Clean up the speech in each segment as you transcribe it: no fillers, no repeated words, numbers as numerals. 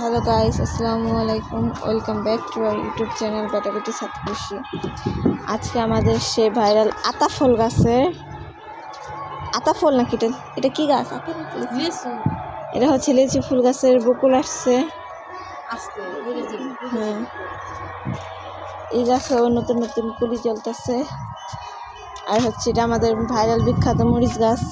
Hello guys, আসসালামু আলাইকুম। Welcome back to our YouTube channel বেটাবেটি সাতকুশি। আজকে আমাদের সে ভাইরাল আতাফল গাছের আতাফল নাকি এটা কি গাছ? এটা হচ্ছে লিচু ফুল গাছের বকুল আসছে। হ্যাঁ, এই গাছে নতুন নতুন কুলি চলতেছে। আর হচ্ছে এটা আমাদের ভাইরাল বিখ্যাত মরিচ গাছ।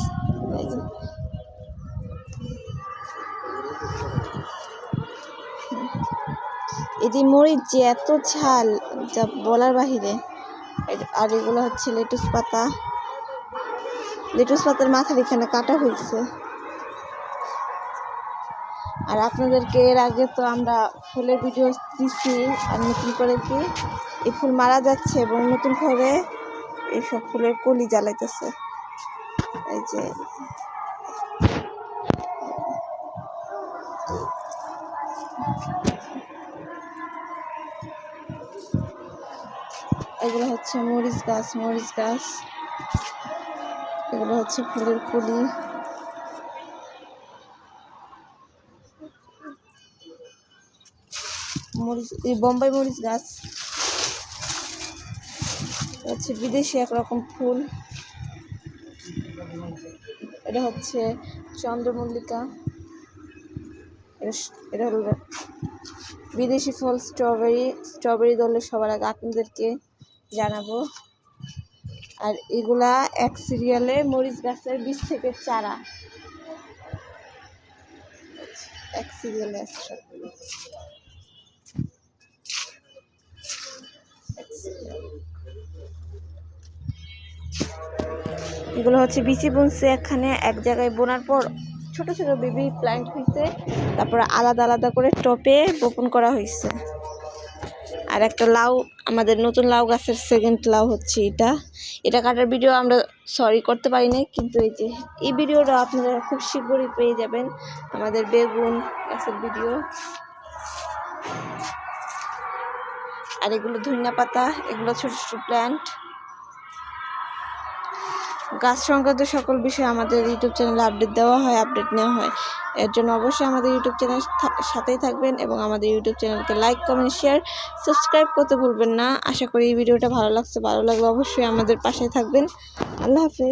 এটি মরিচ যে এত ঝাল যা বলার বাহিরে। আর এগুলো হচ্ছে লেটুস পাতার মাথার এখানে কাটা হয়েছে। আর আপনাদেরকে এর আগে তো আমরা ফুলের ভিডিও দিচ্ছি। আর নতুন করে কি এই ফুল মারা যাচ্ছে এবং নতুন করে এইসব ফুলের কলি জ্বালাইতেছে। এই যে এগুলো হচ্ছে মরিচ গাছ। এগুলো হচ্ছে ফুলের কলি। মরিচ, এই বোম্বাই মরিচ গাছ হচ্ছে বিদেশি একরকম ফুল। এটা হচ্ছে চন্দ্রমল্লিকা। এটা হলো বিদেশি ফল স্ট্রবেরি ধরলে সবার আগে আপনাদেরকে জানাবো। আর এগুলা এক সিরিয়ালে মরিচ গাছের বীজ থেকে চারা, এক সিরিয়ালে আছে সবগুলো। এগুলো হচ্ছে বিচি বুনছে এখানে এক জায়গায় বোনার পর ছোট ছোট বেবি প্ল্যান্ট হয়েছে, তারপরে আলাদা আলাদা করে টপে বপন করা হয়েছে। আর একটা লাউ, আমাদের নতুন লাউ গাছের সেকেন্ড লাউ হচ্ছে এটা কাটার ভিডিও আমরা করতে পারিনি, কিন্তু এই ভিডিওটা আপনারা খুব শীঘ্রই পেয়ে যাবেন, আমাদের বেগুন গাছের ভিডিও। আর এগুলো ধনিয়া পাতা, এগুলো ছোট ছোট প্ল্যান্ট। গাছ সংক্রান্ত সকল বিষয়ে আমাদের ইউটিউব চ্যানেলে আপডেট নেওয়া হয়। এর জন্য অবশ্যই আমাদের ইউটিউব চ্যানেল সাথেই থাকবেন এবং আমাদের ইউটিউব চ্যানেলকে লাইক, কমেন্ট, শেয়ার, সাবস্ক্রাইব করতে ভুলবেন না। আশা করি এই ভিডিওটা ভালো লাগলে অবশ্যই আমাদের পাশে থাকবেন। আল্লাহ হাফেজ।